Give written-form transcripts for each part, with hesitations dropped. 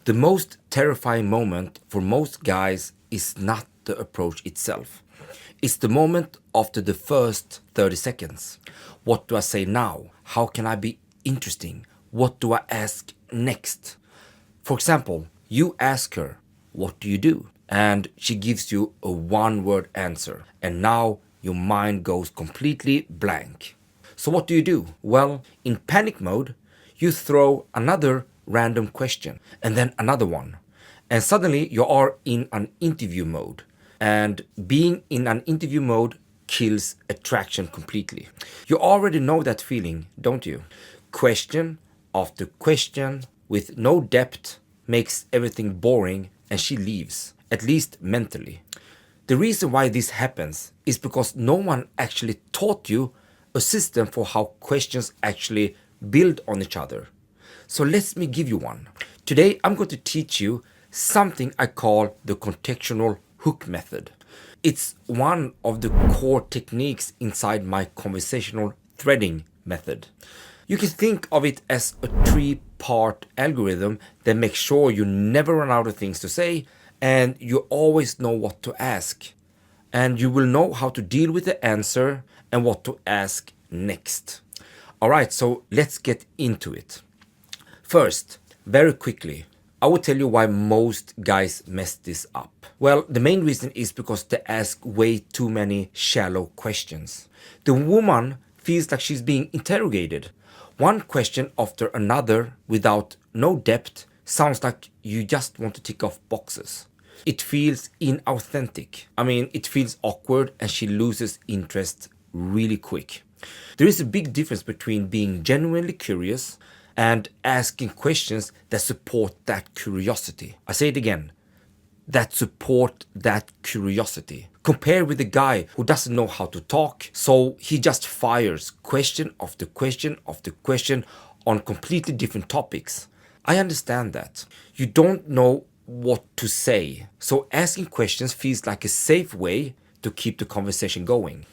The most terrifying moment for most guys is not the approach itself. It's the moment after the first 30 seconds. What do I say now? How can I be interesting? What do I ask next? For example, you ask her, "What do you do?" And she gives you a one word answer. And now your mind goes completely blank. So what do you do? Well, in panic mode, you throw another random question and then another one. And suddenly you are in an interview mode. And being in an interview mode kills attraction completely. You already know that feeling, don't you? Question after question with no depth makes everything boring and she leaves, at least mentally. The reason why this happens is because no one actually taught you a system for how questions actually build on each other. So let me give you one. Today I'm going to teach you something I call the contextual hook method. It's one of the core techniques inside my conversational threading method. You can think of it as a three-part algorithm that makes sure you never run out of things to say and you always know what to ask. And you will know how to deal with the answer and what to ask next. Alright, so let's get into it. First, very quickly, I will tell you why most guys mess this up. Well, the main reason is because they ask way too many shallow questions. The woman feels like she's being interrogated. One question after another without no depth sounds like you just want to tick off boxes. It feels inauthentic. It feels awkward and she loses interest really quick. There is a big difference between being genuinely curious and asking questions that support that curiosity. I say it again, that support that curiosity. Compare with a guy who doesn't know how to talk, so he just fires question after question after question on completely different topics. I understand that. You don't know what to say, so asking questions feels like a safe way to keep the conversation going.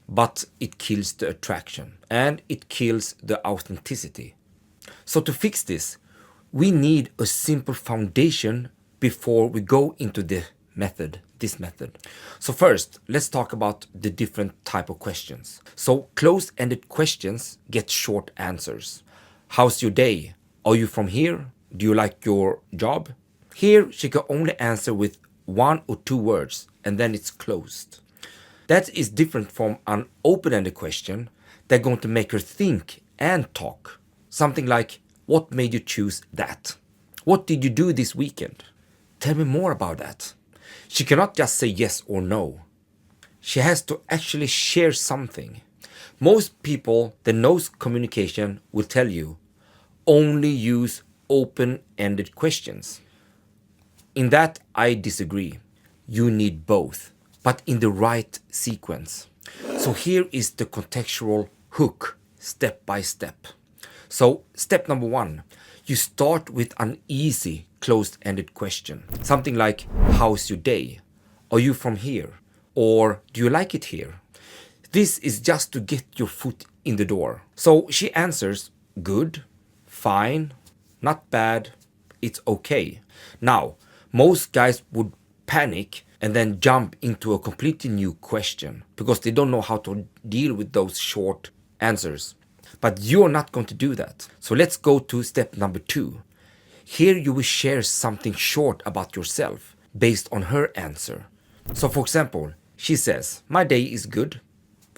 But it kills the attraction and it kills the authenticity. So to fix this, we need a simple foundation before we go into this method. So first, let's talk about the different type of questions. So close-ended questions get short answers. How's your day? Are you from here? Do you like your job? Here, she can only answer with one or two words and then it's closed. That is different from an open-ended question that's going to make her think and talk. Something like, what made you choose that? What did you do this weekend? Tell me more about that. She cannot just say yes or no. She has to actually share something. Most people that knows communication will tell you, only use open-ended questions. In that, I disagree. You need both, but in the right sequence. So here is the contextual hook, step by step. So step number one, you start with an easy closed-ended question. Something like, how's your day? Are you from here? Or do you like it here? This is just to get your foot in the door. So she answers, good, fine, not bad, it's okay. Now, most guys would panic and then jump into a completely new question because they don't know how to deal with those short answers. But you're not going to do that. So let's go to step number two. Here you will share something short about yourself based on her answer. So for example, she says, my day is good,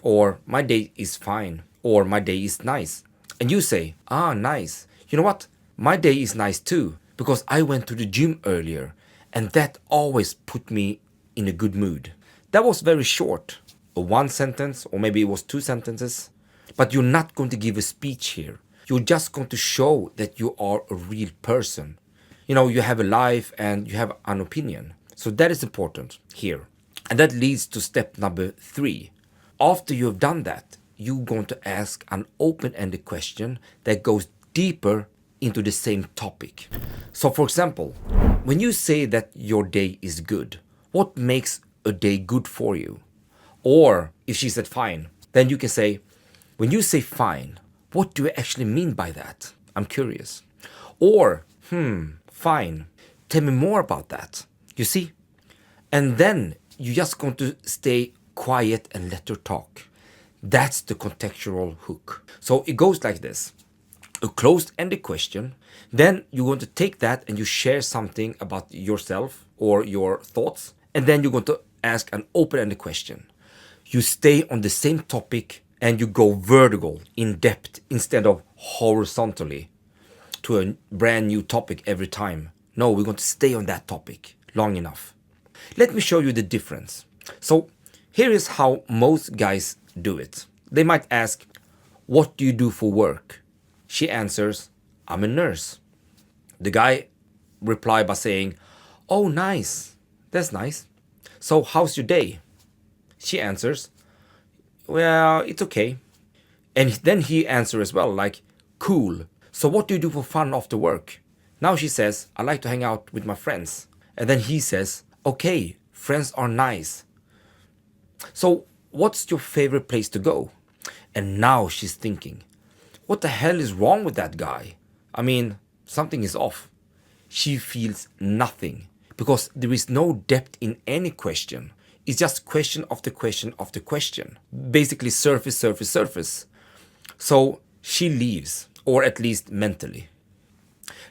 or my day is fine, or my day is nice. And you say, nice. You know what? My day is nice too, because I went to the gym earlier, and that always put me in a good mood. That was very short, a one sentence, or maybe it was two sentences. But you're not going to give a speech here. You're just going to show that you are a real person. You have a life and you have an opinion. So that is important here. And that leads to step number three. After you have done that, you're going to ask an open-ended question that goes deeper into the same topic. So for example, when you say that your day is good, what makes a day good for you? Or if she said fine, then you can say, when you say fine, what do you actually mean by that? I'm curious. Or, Fine. Tell me more about that. You see? And then you're just going to stay quiet and let her talk. That's the contextual hook. So it goes like this. A closed-ended question. Then you're going to take that and you share something about yourself or your thoughts. And then you're going to ask an open-ended question. You stay on the same topic and you go vertical, in depth, instead of horizontally to a brand new topic every time. No, we're going to stay on that topic long enough. Let me show you the difference. So here is how most guys do it. They might ask, what do you do for work? She answers, I'm a nurse. The guy replies by saying, oh, nice. That's nice. So how's your day? She answers, well, it's okay. And then he answers as well, like, cool. So what do you do for fun after work? Now she says, I like to hang out with my friends. And then he says, okay, friends are nice. So what's your favorite place to go? And now she's thinking, what the hell is wrong with that guy? I mean, something is off. She feels nothing because there is no depth in any question. It's just question after question after question. Basically surface, surface, surface. So she leaves, or at least mentally.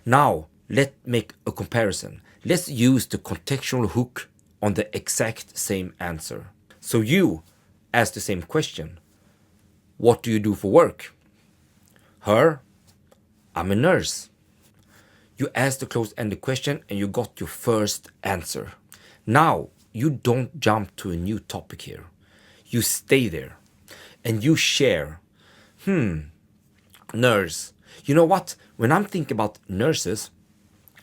Now, let's make a comparison. Let's use the contextual hook on the exact same answer. So you ask the same question. What do you do for work? Her, I'm a nurse. You asked the closed-ended question and you got your first answer. Now, you don't jump to a new topic here. You stay there and you share. Nurse. You know what? When I'm thinking about nurses,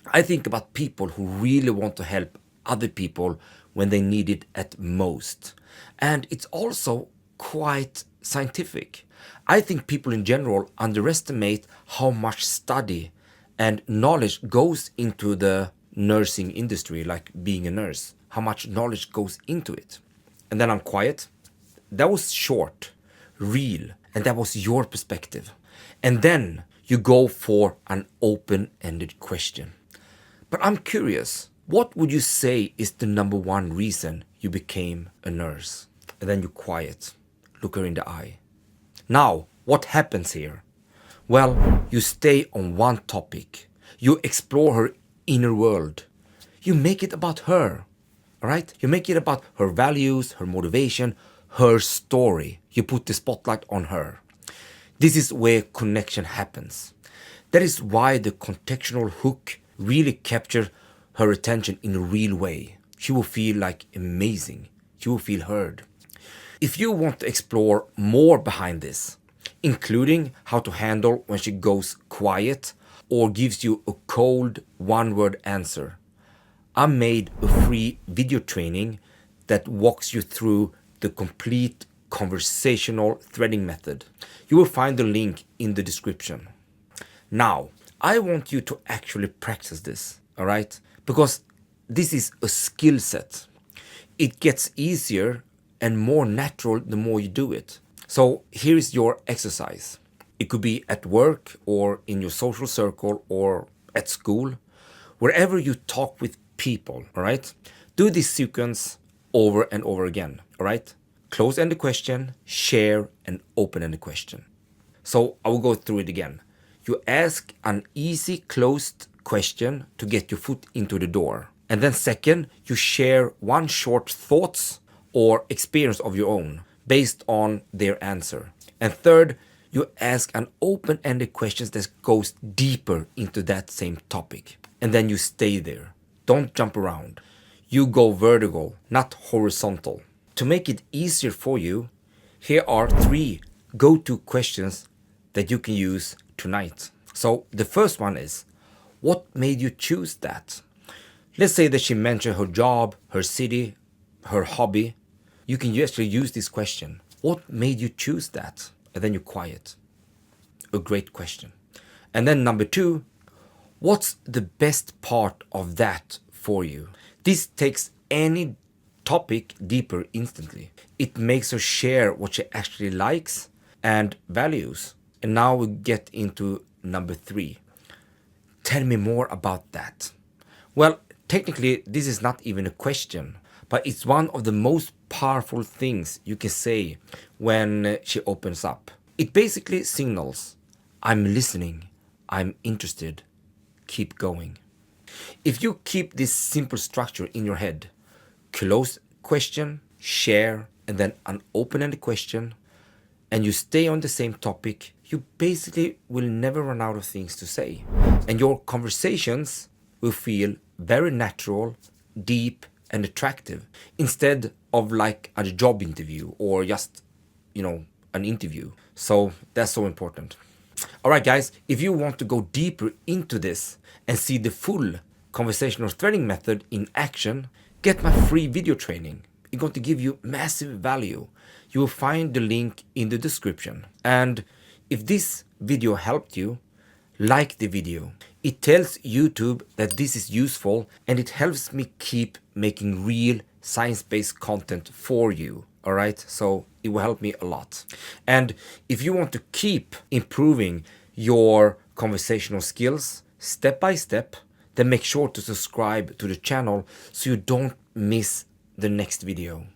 I think about people who really want to help other people when they need it at most. And it's also quite scientific. I think people in general underestimate how much study and knowledge goes into the nursing industry, like being a nurse, how much knowledge goes into it. And then I'm quiet. That was short, real, and that was your perspective. And then you go for an open-ended question. But I'm curious, what would you say is the number one reason you became a nurse? And then you're quiet. Look her in the eye. Now, what happens here? Well, you stay on one topic. You explore her inner world. You make it about her. All right? You make it about her values, her motivation, her story. You put the spotlight on her. This is where connection happens. That is why the contextual hook really captures her attention in a real way. She will feel like amazing. She will feel heard. If you want to explore more behind this, including how to handle when she goes quiet or gives you a cold one-word answer, I made a free video training that walks you through the complete conversational threading method. You will find the link in the description. Now, I want you to actually practice this, all right? Because this is a skill set. It gets easier and more natural the more you do it. So here is your exercise. It could be at work or in your social circle or at school, wherever you talk with people, all right? Do this sequence over and over again, all right? Close-ended question, share, and open-ended question. So I will go through it again. You ask an easy closed question to get your foot into the door. And then second, you share one short thoughts or experience of your own based on their answer. And third, you ask an open-ended question that goes deeper into that same topic. And then you stay there. Don't jump around. You go vertical, not horizontal. To make it easier for you, here are 3 go-to questions that you can use tonight. So the first one is, what made you choose that? Let's say that she mentioned her job, her city, her hobby. You can actually use this question. What made you choose that? And then you're quiet. A great question. And then number 2, what's the best part of that for you? This takes any topic deeper instantly. It makes her share what she actually likes and values. And now we get into number 3. Tell me more about that. Well, technically, this is not even a question, but it's one of the most powerful things you can say when she opens up. It basically signals, I'm listening, I'm interested, keep going. If you keep this simple structure in your head, close question, share, and then an open-ended question, and you stay on the same topic, you basically will never run out of things to say. And your conversations will feel very natural, deep, and attractive instead of like a job interview or just, an interview. So that's so important. All right, guys, if you want to go deeper into this and see the full conversational threading method in action, get my free video training. It's going to give you massive value. You will find the link in the description. And if this video helped you, like the video. It tells YouTube that this is useful and it helps me keep making real science-based content for you. All right, so it will help me a lot. And if you want to keep improving your conversational skills step by step, then make sure to subscribe to the channel so you don't miss the next video.